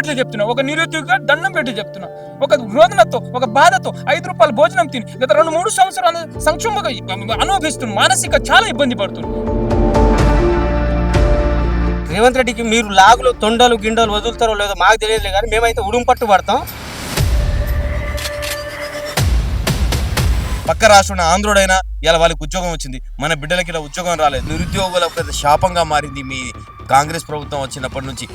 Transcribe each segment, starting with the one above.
పెట్టి చెప్తున్నా, ఒక నిరుద్యోగిగా దండం పెట్టి చెప్తున్నా. ఒక రోదనతో, ఒక బాధతో 5 రూపాయలు భోజనం తిని గత 2-3 సంవత్సరాలు సంక్షోభంగా అనుభవిస్తున్నా, మానసిక చాలా ఇబ్బంది పడుతున్నా. రేవంత్ రెడ్డికి మీరు లాగులు తొండలు గిండలు వదులుతారో లేదో మాకు తెలియదులే, కానీ మేమైతే ఉడుం పట్టు పడతాం. పక్క రాష్ట్రం ఆంధ్రుడైనా ఇలా వాళ్ళకి ఉద్యోగం వచ్చింది, మన బిడ్డలకి ఇలా ఉద్యోగం రాలేదు. నిరుద్యోగుల పెద్ద శాపంగా మారింది మీ కాంగ్రెస్ ప్రభుత్వం వచ్చినప్పటి నుంచి.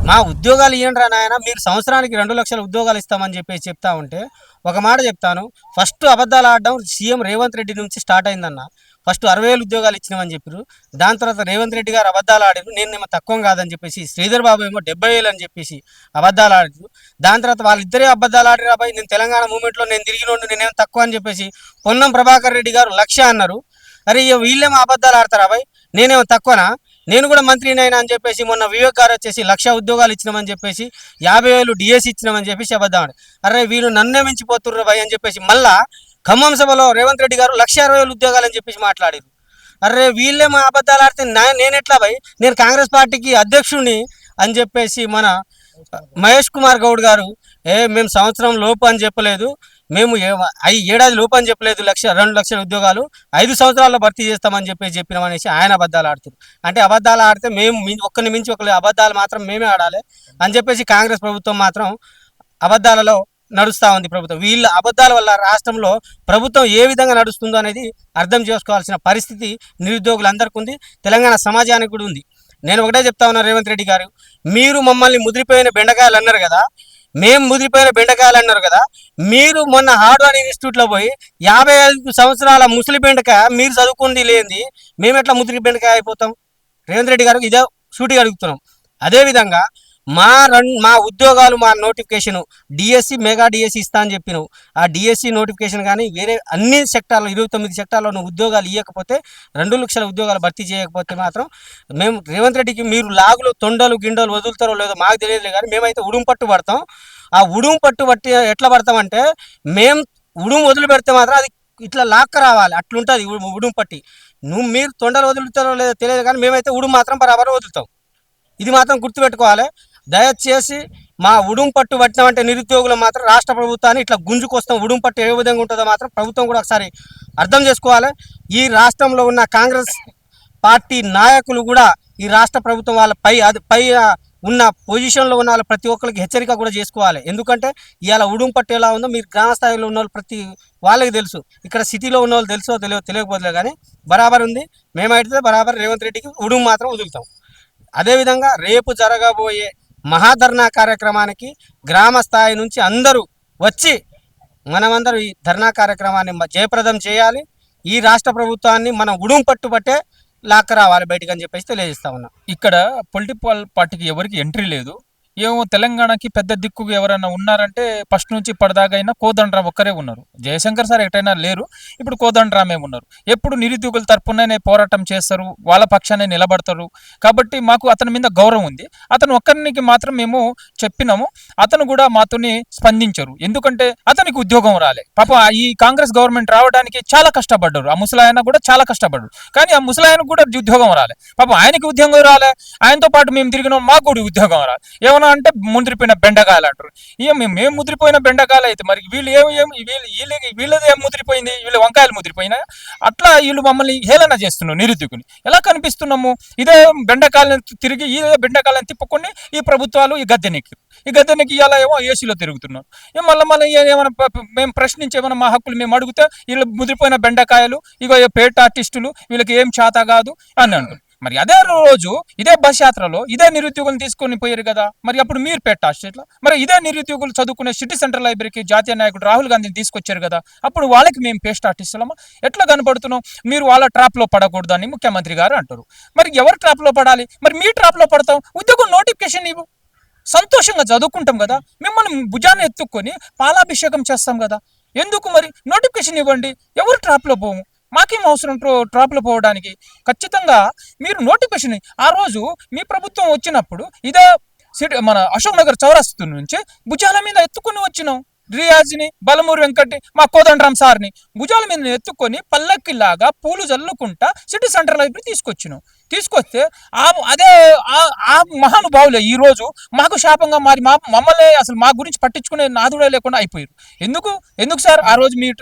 మా ఉద్యోగాలు ఇవ్వండి రా నాయన, మీరు సంవత్సరానికి 2 లక్షల ఉద్యోగాలు ఇస్తామని చెప్పేసి చెప్తా ఉంటే ఒక మాట చెప్తాను. ఫస్ట్ అబద్ధాలు ఆడడం సీఎం రేవంత్ రెడ్డి నుంచి స్టార్ట్ అయిందన్న. ఫస్ట్ 60,000 ఉద్యోగాలు ఇచ్చినామని చెప్పారు. దాని తర్వాత రేవంత్ రెడ్డి గారు అబద్ధాలు ఆడారు, నేనేమో తక్కువ కాదని చెప్పేసి. శ్రీధర్ బాబు ఏమో 70,000 అని చెప్పేసి అబద్ధాలు ఆడారు. దాని తర్వాత వాళ్ళిద్దరే అబద్ధాలు ఆడారు. అబ్బాయి నేను తెలంగాణ మూమెంట్లో నేను తిరిగినోండి, నేనేమో తక్కువ అని చెప్పేసి పొన్నం ప్రభాకర్ రెడ్డి గారు 1,00,000 అన్నారు. అరే వీళ్ళేమో అబద్ధాలు ఆడతారు అబ్బాయి, నేనేమో తక్కువనా, నేను కూడా మంత్రినైనా అని చెప్పేసి మొన్న వివేక్ గారు వచ్చేసి 1,00,000 ఉద్యోగాలు ఇచ్చినామని చెప్పేసి 50,000 డిఎస్ ఇచ్చినామని చెప్పేసి అబద్ధం. అరే వీళ్ళు నన్నే మించిపోతుర్రు భయ్ అని చెప్పేసి మళ్ళా ఖమ్మం సభలో రేవంత్ రెడ్డి గారు 1,60,000 ఉద్యోగాలు అని చెప్పేసి మాట్లాడారు. అరే వీళ్ళేమో అబద్ధాలు ఆడితే నేను ఎట్లా భయ్, నేను కాంగ్రెస్ పార్టీకి అధ్యక్షుడిని అని చెప్పేసి మన మహేష్ కుమార్ గౌడ్ గారు మేము సంవత్సరం లోపు అని చెప్పలేదు, మేము ఏడాది లోపు అని చెప్పలేదు, 2 లక్షల ఉద్యోగాలు 5 సంవత్సరాల్లో భర్తీ చేస్తామని చెప్పేసి చెప్పినామనేసి ఆయన అబద్ధాలు ఆడుతారు. అంటే అబద్ధాలు ఆడితే మేము ఒక్కరిని మించి ఒకరి అబద్ధాలు మాత్రం మేమే ఆడాలి అని చెప్పేసి కాంగ్రెస్ ప్రభుత్వం మాత్రం అబద్ధాలలో నడుస్తూ ఉంది. ప్రభుత్వం వీళ్ళ అబద్ధాల వల్ల రాష్ట్రంలో ప్రభుత్వం ఏ విధంగా నడుస్తుందో అనేది అర్థం చేసుకోవాల్సిన పరిస్థితి నిరుద్యోగులందరికీ ఉంది, తెలంగాణ సమాజానికి కూడా ఉంది. నేను ఒకటే చెప్తా ఉన్నా, రేవంత్ రెడ్డి గారు మీరు మమ్మల్ని ముదిరిపోయిన బెండకాయలు అన్నారు కదా, మేము ముదిరిపోయిన బెండకాయలు అన్నారు కదా, మీరు మొన్న హార్డ్వేర్ ఇన్స్టిట్యూట్లో పోయి 55 సంవత్సరాల ముసలి బెండకాయ మీరు చదువుకుంది లేనిది మేము ఎట్లా ముదిరి బెండకాయ అయిపోతాం? రేవంత్ రెడ్డి గారికి ఇదే సూటిగా అడుగుతున్నాం. అదేవిధంగా మా ఉద్యోగాలు, మా నోటిఫికేషన్ డిఎస్సి మెగా డిఎస్సి ఇస్తా అని చెప్పినావు, ఆ డిఎస్సి నోటిఫికేషన్ కానీ వేరే అన్ని సెక్టార్లో 29 సెక్టార్లో నువ్వు ఉద్యోగాలు ఇవ్వకపోతే, 2 లక్షల ఉద్యోగాలు భర్తీ చేయకపోతే మాత్రం మేము రేవంత్ రెడ్డికి మీరు లాగులు తొండలు గిండలు వదులుతారో లేదో మాకు తెలియదులే, కానీ మేమైతే ఉడుం పట్టు పడతాం. ఆ ఉడుం పట్టు పట్టి ఎట్లా పడతామంటే, మేము ఉడుం వదిలి పెడితే మాత్రం అది ఇట్లా లాక్క రావాలి, అట్లుంటుంది ఉడుం పట్టి. మీరు తొండలు వదులుతారో లేదో తెలియదు, కానీ మేమైతే ఉడుం మాత్రం బరాబర్ వదులుతాం. ఇది మాత్రం గుర్తుపెట్టుకోవాలి. దయచేసి మా ఉడుం పట్టు పట్టినామంటే నిరుద్యోగులు మాత్రం రాష్ట్ర ప్రభుత్వాన్ని ఇట్లా గుంజుకొస్తాం. ఉడుం పట్టు ఏ విధంగా ఉంటుందో మాత్రం ప్రభుత్వం కూడా ఒకసారి అర్థం చేసుకోవాలి. ఈ రాష్ట్రంలో ఉన్న కాంగ్రెస్ పార్టీ నాయకులు కూడా ఈ రాష్ట్ర ప్రభుత్వం వాళ్ళ పై ఉన్న పొజిషన్లో ఉన్న వాళ్ళ ప్రతి ఒక్కరికి హెచ్చరిక కూడా చేసుకోవాలి. ఎందుకంటే ఇవాళ ఉడుం పట్టు ఎలా ఉందో మీరు గ్రామ స్థాయిలో ఉన్న వాళ్ళు ప్రతి వాళ్ళకి తెలుసు, ఇక్కడ సిటీలో ఉన్న వాళ్ళు తెలుసో తెలియకపోతే కానీ బరాబర్ ఉంది. మేమైతే బరాబర్ రేవంత్ రెడ్డికి ఉడుం మాత్రం వదులుతాం. అదేవిధంగా రేపు జరగబోయే మహాధర్నా కార్యక్రమానికి గ్రామ స్థాయి నుంచి అందరూ వచ్చి మనమందరూ ఈ ధర్నా కార్యక్రమాన్ని జయప్రదం చేయాలి. ఈ రాష్ట్ర ప్రభుత్వాన్ని మనం ఉడుం పట్టే లాక్క రావాలి బయటికి అని చెప్పేసి తెలియజేస్తా ఉన్నాం. ఇక్కడ పొలిటికల్ పార్టీకి ఎవరికి ఎంట్రీ లేదు. ఏమో తెలంగాణకి పెద్ద దిక్కుగా ఎవరైనా ఉన్నారంటే ఫస్ట్ నుంచి ఇప్పటిదాకా అయినా కోదండరాం ఒక్కరే ఉన్నారు. జయశంకర్ సార్ ఎటైనా లేరు, ఇప్పుడు కోదండరామే ఉన్నారు. ఎప్పుడు నిరుద్యోగుల తరపుననే పోరాటం చేస్తారు, వాళ్ళ పక్షాన్ని నిలబడతారు. కాబట్టి మాకు అతని మీద గౌరవం ఉంది. అతను ఒక్కరికి మాత్రం మేము చెప్పినాము, అతను కూడా మాతోని స్పందించరు. ఎందుకంటే అతనికి ఉద్యోగం రాలే. పాప ఈ కాంగ్రెస్ గవర్నమెంట్ రావడానికి చాలా కష్టపడ్డారు, ఆ ముసలాయన కూడా చాలా కష్టపడ్డారు. కానీ ఆ ముసలాయనకు కూడా ఉద్యోగం రాలే. పాప ఆయనకి ఉద్యోగం రాలే, ఆయనతో పాటు మేము తిరిగినాం, మాకు కూడా ఉద్యోగం రాలే. ఏమన్నా అంటే ముదిరిపోయిన బెండకాయలు అంటారు. మేము ముదిరిపోయిన బెండకాయలు అయితే మరి వీళ్ళది ఏం ముదిరిపోయింది, వీళ్ళు వంకాయలు ముదిరిపోయినా అట్లా వీళ్ళు మమ్మల్ని హేళన చేస్తున్నాం. నిరుద్యోగుని ఎలా కనిపిస్తున్నాము? ఇదే బెండకాయలను తిరిగి ఇదే బెండకాయలను తిప్పుకొని ఈ ప్రభుత్వాలు ఈ గద్దెనికి ఇలా ఏమో ఏసీలో తిరుగుతున్నారు. మళ్ళీ ఏమైనా మేము ప్రశ్నించి ఏమైనా మా హక్కులు మేము అడిగితే వీళ్ళు ముదిరిపోయిన బెండకాయలు, ఇగో పేట ఆర్టిస్టులు, వీళ్ళకి ఏం చేత కాదు అని అంటారు. మరి అదే రోజు ఇదే బస్ యాత్రలో ఇదే నిరుద్యోగులు తీసుకొని పోయారు కదా, మరి అప్పుడు మీరు పెట్టాలి. మరి ఇదే నిరుద్యోగులు చదువుకునే సిటీ సెంట్రల్ లైబ్రరీకి జాతీయ నాయకుడు రాహుల్ గాంధీని తీసుకొచ్చారు కదా, అప్పుడు వాళ్ళకి మేము పేస్ట్ ఆర్టిస్టులమా ఎట్లా కనపడుతున్నాం? మీరు వాళ్ళ ట్రాప్లో పడకూడదని ముఖ్యమంత్రి గారు అంటారు. మరి ఎవరు ట్రాప్లో పడాలి? మరి మీ ట్రాప్లో పడతాం. ఉద్యోగం నోటిఫికేషన్ ఇవ్వు, సంతోషంగా చదువుకుంటాం కదా, మిమ్మల్ని భుజాన్ని ఎత్తుక్కొని పాలాభిషేకం చేస్తాం కదా. ఎందుకు మరి నోటిఫికేషన్ ఇవ్వండి, ఎవరు ట్రాప్లో పోము, మాకేం అవసరం ట్రాప్లో పోవడానికి. ఖచ్చితంగా మీరు నోటిఫికేషన్ ఆ రోజు మీ ప్రభుత్వం వచ్చినప్పుడు ఇదే సిటీ మన అశోక్ నగర్ చౌరస్తు నుంచి భుజాల మీద ఎత్తుకుని వచ్చినాం. రియాజ్ని, బలమూరి వెంకటి, మా కోదండరామ్ సార్ని భుజాల మీద ఎత్తుకొని పల్లకిలాగా పూలు జల్లుకుంటా సిటీ సెంటర్ లైబ్రరీ తీసుకొస్తే అదే ఆ మహానుభావులే ఈ రోజు మాకు శాపంగా మారి మమ్మల్ని అసలు మా గురించి పట్టించుకునే నాదుడే లేకుండా అయిపోయారు. ఎందుకు సార్ ఆ రోజు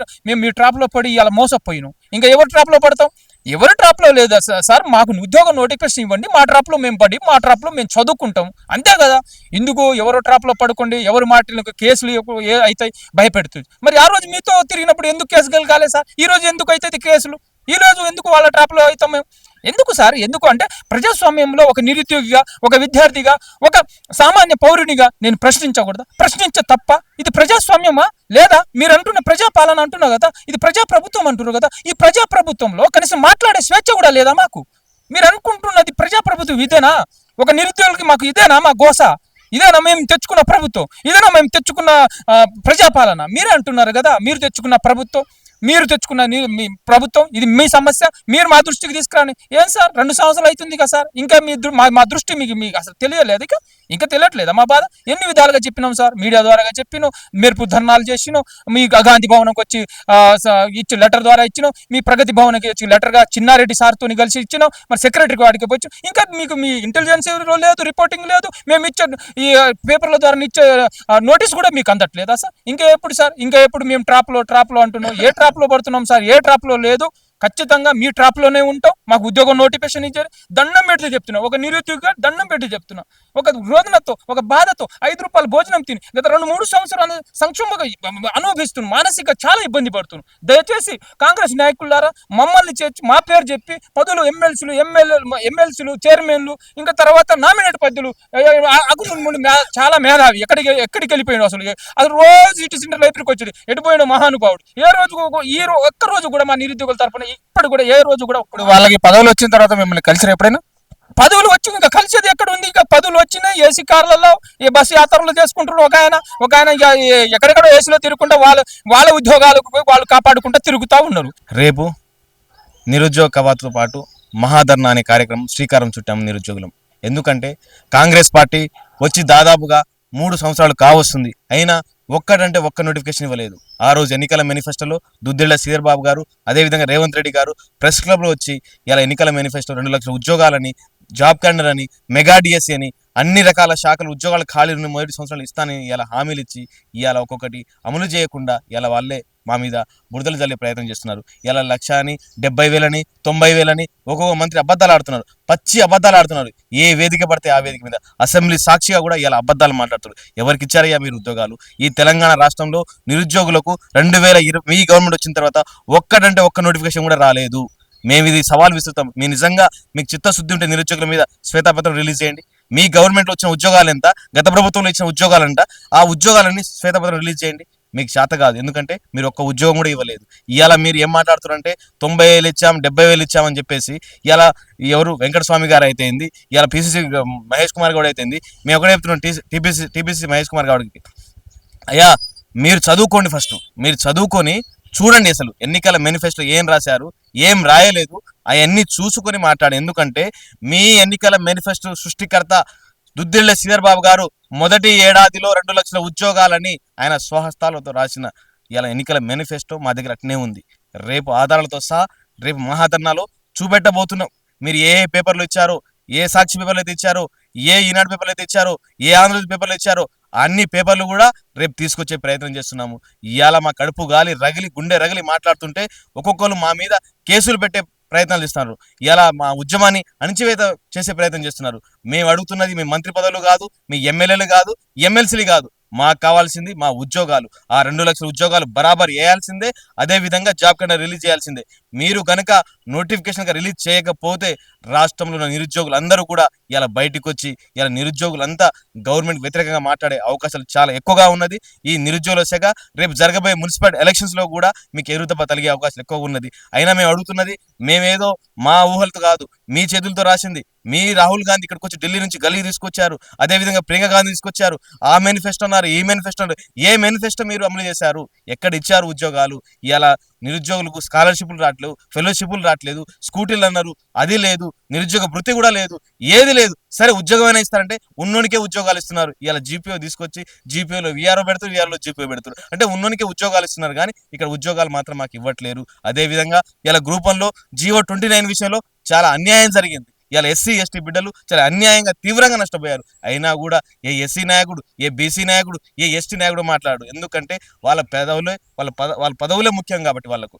మేము మీ ట్రాప్లో పడి ఇలా మోసపోయినాం. ఇంకా ఎవరి ట్రాప్లో పడతాం? ఎవరి ట్రాప్లో లేదా సార్? మాకు ఉద్యోగ నోటిఫికేషన్ ఇవ్వండి, మా ట్రాప్లో మేము పడి మా ట్రాప్లో మేము చదువుకుంటాం, అంతే కదా. ఎందుకు ఎవరో ట్రాప్లో పడుకోండి, ఎవరి మాటలకు కేసులు ఏ అవుతాయి భయపెడుతుంది. మరి ఆ రోజు మీతో తిరిగినప్పుడు ఎందుకు కేసులు కాలేదు సార్? ఈ రోజు ఎందుకు అవుతుంది కేసులు? ఈ రోజు ఎందుకు వాళ్ళ ట్రాప్లో అవుతాం మేము? ఎందుకు సార్? ఎందుకు అంటే ప్రజాస్వామ్యంలో ఒక నిరుద్యోగిగా, ఒక విద్యార్థిగా, ఒక సామాన్య పౌరునిగా నేను ప్రశ్నించ తప్ప ఇది ప్రజాస్వామ్యమా? లేదా మీరు అంటున్న ప్రజాపాలన అంటున్నారు కదా, ఇది ప్రజాప్రభుత్వం అంటున్నారు కదా, ఈ ప్రజాప్రభుత్వంలో కనీసం మాట్లాడే స్వేచ్ఛ కూడా లేదా మాకు? మీరు అనుకుంటున్నది ప్రజాప్రభుత్వం ఇదేనా? ఒక నిరుద్యోగులకి మాకు ఇదేనా మా గోస? ఇదేనా మేము తెచ్చుకున్న ప్రభుత్వం? ఇదేనా మేము తెచ్చుకున్న ప్రజాపాలన? మీరే అంటున్నారు కదా మీరు తెచ్చుకున్న ప్రభుత్వం, మీరు తెచ్చుకున్న మీ ప్రభుత్వం, ఇది మీ సమస్య, మీరు మా దృష్టికి తీసుకురాని. ఏం సార్ 2 సంవత్సరాలు అవుతుంది కదా సార్, ఇంకా మా దృష్టి మీకు అసలు తెలియలేదు? ఇంకా తెలియట్లేదా మా బాధ? ఎన్ని విధాలుగా చెప్పినాం సార్, మీడియా ద్వారా చెప్పినాం, మెరుపు ధర్నాలు చేసినాం, మీ గాంధీ భవన్కి వచ్చి ఇచ్చి లెటర్ ద్వారా ఇచ్చినాం, మీ ప్రగతి భవన్కి వచ్చి లెటర్గా చిన్నారెడ్డి సార్తో కలిసి ఇచ్చినాం, మరి సెక్రటరీ వాడికి వచ్చి. ఇంకా మీకు మీ ఇంటెలిజెన్స్ లేదు, రిపోర్టింగ్ లేదు, మేము ఇచ్చే ఈ పేపర్ల ద్వారా ఇచ్చే నోటీస్ కూడా మీకు అందట్లేదా సార్? ఇంకా ఎప్పుడు మేము ట్రాప్లో అంటున్నాం? ఏ ట్రాప్లో పడుతున్నాం సార్? ఏ ట్రాప్లో లేదు. ఖచ్చితంగా మీ ట్రాప్లోనే ఉంటాం. మాకు ఉద్యోగం నోటిఫికేషన్ ఇచ్చారు, దండం పెట్టి చెప్తున్నా, ఒక నిరుద్యోగిగా దండం పెట్టి చెప్తున్నా, ఒక రోదనతో, ఒక బాధతో 5 రూపాయలు భోజనం తిని గత 2-3 సంవత్సరాలు సంక్షోభంగా అనుభవిస్తున్నాం, మానసిక చాలా ఇబ్బంది పడుతున్నాం. దయచేసి కాంగ్రెస్ నాయకులారా మమ్మల్ని చేర్చి మా పేరు చెప్పి పదులు ఎమ్మెల్సీలు చైర్మన్లు, ఇంకా తర్వాత నామినేట్ పద్ధతులు చాలా మేధావి ఎక్కడికి వెళ్ళిపోయాడు అసలు రోజు ఇటు సెంటర్ లైబ్రరీకి వచ్చేది ఎటుపోయిన మహానుభావుడు. ఒక్క రోజు కూడా మా నిరుద్యోగుల తరపున ఇప్పుడు కూడా ఏ రోజు కూడా. ఇప్పుడు వాళ్ళకి పదవులు వచ్చిన తర్వాత మిమ్మల్ని కలిసి ఎప్పుడైనా? పదవులు వచ్చి ఇంకా కలిసేది ఎక్కడ ఉంది? ఇంకా పదవులు వచ్చినాయి, ఏసీ కార్లలో ఈ బస్సు యాత్రలు చేసుకుంటారు. ఒక ఆయన ఇక ఎక్కడెక్కడో ఏసీలో తిరుగుకుంటా వాళ్ళ ఉద్యోగాలకు పోయి వాళ్ళు కాపాడుకుంటూ తిరుగుతూ ఉన్నారు. రేపు నిరుద్యోగ కవాతుతో పాటు మహాధర్నా అనే కార్యక్రమం శ్రీకారం చుట్టాము నిరుద్యోగులం. ఎందుకంటే కాంగ్రెస్ పార్టీ వచ్చి దాదాపుగా 3 సంవత్సరాలు కావస్తుంది, అయినా ఒక్కటంటే ఒక్క నోటిఫికేషన్ ఇవ్వలేదు. ఆ రోజు ఎన్నికల మేనిఫెస్టోలో దుద్దిళ్ల శ్రీధర్ బాబు గారు, అదేవిధంగా రేవంత్ రెడ్డి గారు ప్రెస్ క్లబ్లో వచ్చి ఇలా ఎన్నికల మేనిఫెస్టో 2 లక్షల ఉద్యోగాలని, జాబ్ క్యాలెండర్ అని, మెగా డిఎస్సీ అని, అన్ని రకాల శాఖలు ఉద్యోగాలు ఖాళీ మొదటి సంవత్సరాలు ఇస్తానని ఇలా హామీలు ఇచ్చి ఇవాళ ఒక్కొక్కటి అమలు చేయకుండా ఇలా వాళ్ళే మా మీద బురదలు జల్లే ప్రయత్నం చేస్తున్నారు. ఇలా 1,70,000 90,000 ఒక్కొక్క మంత్రి అబద్ధాలు ఆడుతున్నారు, పచ్చి అబద్ధాలు ఆడుతున్నారు. ఏ వేదిక పడితే ఆ వేదిక మీద అసెంబ్లీ సాక్షిగా కూడా ఇలా అబద్ధాలు మాట్లాడుతున్నారు. ఎవరికి ఇచ్చారయ్యా మీరు ఉద్యోగాలు? ఈ తెలంగాణ రాష్ట్రంలో నిరుద్యోగులకు 2020 మీ గవర్నమెంట్ వచ్చిన తర్వాత ఒక్కటంటే ఒక్క నోటిఫికేషన్ కూడా రాలేదు. మేము ఇది సవాల్ విస్తుతాం. మీ నిజంగా మీకు చిత్తశుద్ధి ఉంటే నిరుద్యోగుల మీద శ్వేతపత్రం రిలీజ్ చేయండి. మీ గవర్నమెంట్లో వచ్చిన ఉద్యోగాలు ఎంత, గత ప్రభుత్వంలో ఇచ్చిన ఉద్యోగాలు ఎంత, ఆ ఉద్యోగాలన్నీ శ్వేతపత్రం రిలీజ్ చేయండి. మీకు చేత కాదు, ఎందుకంటే మీరు ఒక్క ఉద్యోగం కూడా ఇవ్వలేదు. ఇవాళ మీరు ఏం మాట్లాడుతున్నారంటే 90,000 ఇచ్చాం, 70,000 ఇచ్చామని చెప్పేసి ఇలా ఎవరు వెంకటస్వామి గారు అయితేంది, ఇలా పిసిసి మహేష్ కుమార్ గౌడ్ అయితేంది, మేము ఒకటే చెప్తున్నాం టీపీసీ మహేష్ కుమార్ గౌడ్కి, అయ్యా మీరు చదువుకోండి, ఫస్ట్ మీరు చదువుకొని చూడండి అసలు ఎన్నికల మేనిఫెస్టో ఏం రాశారు, ఏం రాయలేదు, అవన్నీ చూసుకొని మాట్లాడు. ఎందుకంటే మీ ఎన్నికల మేనిఫెస్టో సృష్టికర్త దుద్దిళ్ల శ్రీధర్ బాబు గారు మొదటి ఏడాదిలో 2 లక్షల ఉద్యోగాలని ఆయన స్వహస్తాలతో రాసిన ఇలా ఎన్నికల మేనిఫెస్టో మా దగ్గర అట్నే ఉంది. రేపు ఆధారాలతో సహా రేపు మహాధర్నాలో చూపెట్టబోతున్నాం. మీరు ఏ పేపర్లు ఇచ్చారో, ఏ సాక్షి పేపర్లు అయితే ఇచ్చారో, ఏ ఈనాడు పేపర్లు అయితే ఇచ్చారో, ఏ ఆంధ్రజ్యోతి పేపర్లు ఇచ్చారో అన్ని పేపర్లు కూడా రేపు తీసుకొచ్చే ప్రయత్నం చేస్తున్నాము. ఇవాళ మా కడుపు గుండె రగిలి మాట్లాడుతుంటే ఒక్కొక్కరు మా మీద కేసులు పెట్టే ప్రయత్నాలు చేస్తున్నారు. ఇలా మా ఉద్యమాన్ని అణిచివేత చేసే ప్రయత్నం చేస్తున్నారు. మేము అడుగుతున్నది మీ మంత్రి పదవులు కాదు, మీ ఎమ్మెల్యేలు కాదు, ఎమ్మెల్సీలు కాదు, మాకు కావాల్సింది మా ఉద్యోగాలు. ఆ 2 లక్షల ఉద్యోగాలు బరాబర్ వేయాల్సిందే. అదే విధంగా జాబ్ క్యాలెండర్ రిలీజ్ చేయాల్సిందే. మీరు కనుక నోటిఫికేషన్ రిలీజ్ చేయకపోతే రాష్ట్రంలో ఉన్న నిరుద్యోగులు అందరూ కూడా ఇలా బయటకు వచ్చి ఇలా నిరుద్యోగులంతా గవర్నమెంట్ వ్యతిరేకంగా మాట్లాడే అవకాశాలు చాలా ఎక్కువగా ఉన్నది. ఈ నిరుద్యోగుల శాఖ రేపు జరగబోయే మున్సిపల్ ఎలక్షన్స్ లో కూడా మీకు ఎదురుదెబ్బ తగిలే అవకాశాలు ఎక్కువగా ఉన్నది. అయినా మేము అడుగుతున్నది మేమేదో మా ఊహలతో కాదు, మీ చేతులతో రాసింది. మీ రాహుల్ గాంధీ ఇక్కడికి వచ్చి ఢిల్లీ నుంచి గల్లీ తీసుకొచ్చారు, అదేవిధంగా ప్రియాంక గాంధీ తీసుకొచ్చారు. ఆ మేనిఫెస్టో అన్నారు, ఈ మేనిఫెస్టో అన్నారు. ఏ మేనిఫెస్టో మీరు అమలు చేశారు? ఎక్కడ ఇచ్చారు ఉద్యోగాలు? ఇలా నిరుద్యోగులకు స్కాలర్షిప్లు రావట్లేదు, ఫెలోషిప్లు రావట్లేదు, స్కూటీలు అన్నారు, అది లేదు, నిరుద్యోగ వృత్తి కూడా లేదు, ఏది లేదు. సరే ఉద్యోగమైనా ఇస్తారంటే ఉన్నోనికే ఉద్యోగాలు ఇస్తున్నారు. ఇలా జీపీఓ తీసుకొచ్చి జీపీఓలో విఆర్ఓ పెడుతారు, విఆర్ఓ జీపీఓ పెడతారు. అంటే ఉన్నోనికే ఉద్యోగాలు ఇస్తున్నారు కానీ ఇక్కడ ఉద్యోగాలు మాత్రం మాకు ఇవ్వట్లేరు. అదేవిధంగా ఇలా గ్రూప్ 1లో జీవో 29 విషయంలో చాలా అన్యాయం జరిగింది. ఇలా ఎస్సీ ఎస్టీ బిడ్డలు చాలా అన్యాయంగా తీవ్రంగా నష్టపోయారు. అయినా కూడా ఏ ఎస్సీ నాయకుడు, ఏ బీసీ నాయకుడు, ఏ ఎస్టీ నాయకుడు మాట్లాడు. ఎందుకంటే వాళ్ళ వాళ్ళ పదవులే ముఖ్యం కాబట్టి వాళ్ళకు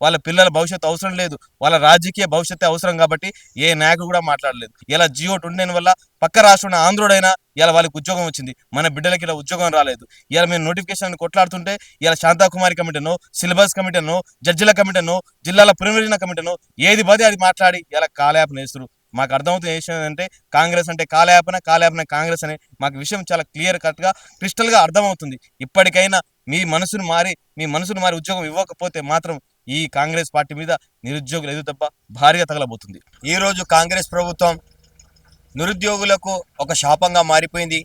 వాళ్ళ పిల్లల భవిష్యత్తు అవసరం లేదు, వాళ్ళ రాజకీయ భవిష్యత్తు అవసరం కాబట్టి ఏ నాయకుడు కూడా మాట్లాడలేదు. ఇలా జియో 29 వల్ల పక్క రాష్ట్రం ఆంధ్రుడైనా ఇలా వాళ్ళకి ఉద్యోగం వచ్చింది, మన బిడ్డలకి ఇలా ఉద్యోగం రాలేదు. ఇలా మేము నోటిఫికేషన్ కొట్లాడుతుంటే ఇలా శాంతాకుమారి కమిటీనో, సిలబస్ కమిటీనో, జడ్జిల కమిటీనో, జిల్లాల పునర్విభజన కమిటీనో ఏది పదే అది మాట్లాడి ఇలా కాలయాపన వేస్తారు. మాకు అర్థమవుతుంది ఏంటంటే కాంగ్రెస్ అంటే కాలయాపన కాంగ్రెస్ అనే మాకు విషయం చాలా క్లియర్ కట్గా క్రిస్టల్గా అర్థమవుతుంది. ఇప్పటికైనా మీ మనసును మారి ఉద్యోగం ఇవ్వకపోతే మాత్రం ఈ కాంగ్రెస్ పార్టీ మీద నిరుద్యోగులు ఎదురు తప్ప భారీగా తగలబోతుంది. ఈరోజు కాంగ్రెస్ ప్రభుత్వం నిరుద్యోగులకు ఒక శాపంగా మారిపోయింది.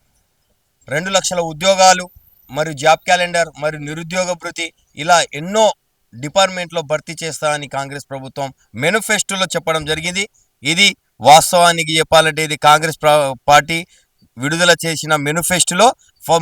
2 లక్షల ఉద్యోగాలు మరియు జాబ్ క్యాలెండర్ మరియు నిరుద్యోగ భృతి ఇలా ఎన్నో డిపార్ట్మెంట్లో భర్తీ చేస్తామని కాంగ్రెస్ ప్రభుత్వం మేనిఫెస్టోలో చెప్పడం జరిగింది. ఇది వాస్తవానికి చెప్పాలంటే ఇది కాంగ్రెస్ పార్టీ విడుదల చేసిన మేనిఫెస్టోలో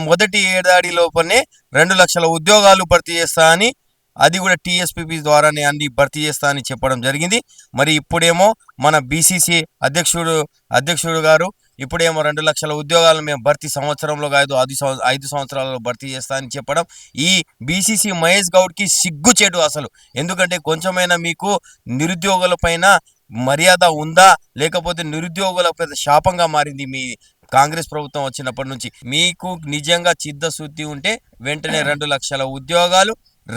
మొదటి ఏడాది లోపలనే 2 లక్షల ఉద్యోగాలు భర్తీ చేస్తా అని, అది కూడా టీఎస్పీపీ ద్వారానే అన్ని భర్తీ చేస్తా అని చెప్పడం జరిగింది. మరి ఇప్పుడేమో మన బీసీసీ అధ్యక్షుడు గారు ఇప్పుడేమో 2 లక్షల ఉద్యోగాలను మేము భర్తీ సంవత్సరంలో కాదు 5 సంవత్సరాలలో భర్తీ చేస్తా అని చెప్పడం ఈ బీసీసీ మహేష్ గౌడ్కి సిగ్గుచేటు అసలు. ఎందుకంటే కొంచెమైనా మీకు నిరుద్యోగుల పైన మర్యాద ఉందా, లేకపోతే నిరుద్యోగుల పెద్ద శాపంగా మారింది మీ కాంగ్రెస్ ప్రభుత్వం వచ్చినప్పటి నుంచి. మీకు నిజంగా చిత్తశుద్ధి ఉంటే వెంటనే 2 లక్షల ఉద్యోగాలు,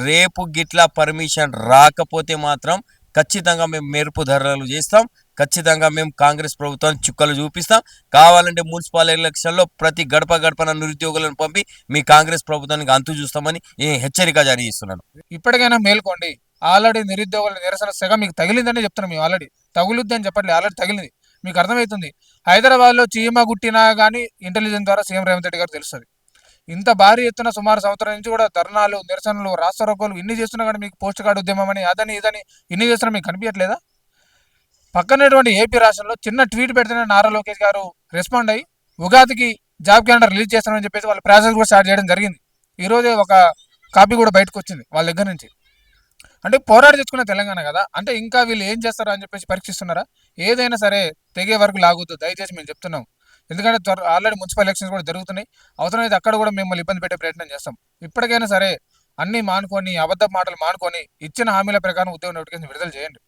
రేపు గిట్లా పర్మిషన్ రాకపోతే మాత్రం ఖచ్చితంగా మేము మెరుపు ధరలు చేస్తాం, ఖచ్చితంగా మేము కాంగ్రెస్ ప్రభుత్వాన్ని చుక్కలు చూపిస్తాం. కావాలంటే మున్సిపల్ ఎలక్షన్లో ప్రతి గడపన నిరుద్యోగులను పంపి మీ కాంగ్రెస్ ప్రభుత్వానికి అంతు చూస్తామని హెచ్చరిక జారీ చేస్తున్నాను. ఇప్పటికైనా మేల్కోండి. ఆల్రెడీ నిరుద్యోగుల నిరసన సెగ మీకు తగిలిందని చెప్తున్నాం. మేము ఆల్రెడీ తగులుద్ది అని చెప్పట్లేదు, ఆల్రెడీ తగిలింది. మీకు అర్థమవుతుంది. హైదరాబాద్లో చీమ గుట్టినా కానీ ఇంటెలిజెన్స్ ద్వారా సీఎం రేవంత్ రెడ్డి గారు తెలుస్తుంది. ఇంత భారీ ఎత్తున సుమారు సంవత్సరం నుంచి కూడా ధర్నాలు, నిరసనలు, రాస్తారోకోలు ఇన్ని చేస్తున్నా కానీ మీకు పోస్ట్ కార్డు ఉద్యమం అని అదని ఇదని ఇన్ని చేస్తున్నా మీకు కనిపించట్లేదా? పక్కనటువంటి ఏపీ రాష్ట్రంలో చిన్న ట్వీట్ పెడితేనే నారా లోకేష్ గారు రెస్పాండ్ అయ్యి ఉగాదికి జాబ్ క్యాలెండర్ రిలీజ్ చేస్తామని చెప్పేసి వాళ్ళ ప్రాసెస్ కూడా స్టార్ట్ చేయడం జరిగింది. ఈరోజే ఒక కాపీ కూడా బయటకు వచ్చింది వాళ్ళ దగ్గర నుంచి. అంటే పోరాడి తెచ్చుకున్న తెలంగాణ కదా, అంటే ఇంకా వీళ్ళు ఏం చేస్తారా అని చెప్పేసి పరీక్షిస్తున్నారా? ఏదైనా సరే తెగే వరకు లాగొద్దు దయచేసి మేము చెప్తున్నాం. ఎందుకంటే ఆల్రెడీ మున్సిపల్ ఎలక్షన్స్ కూడా జరుగుతున్నాయి. అవసరమైతే అక్కడ కూడా మిమ్మల్ని ఇబ్బంది పెట్టే ప్రయత్నం చేస్తాం. ఇప్పటికైనా సరే అన్ని మానుకొని, అబద్ధ మాటలు మానుకొని ఇచ్చిన హామీల ప్రకారం ఉద్యోగ నోటిఫికేషన్ విడుదల చేయండి.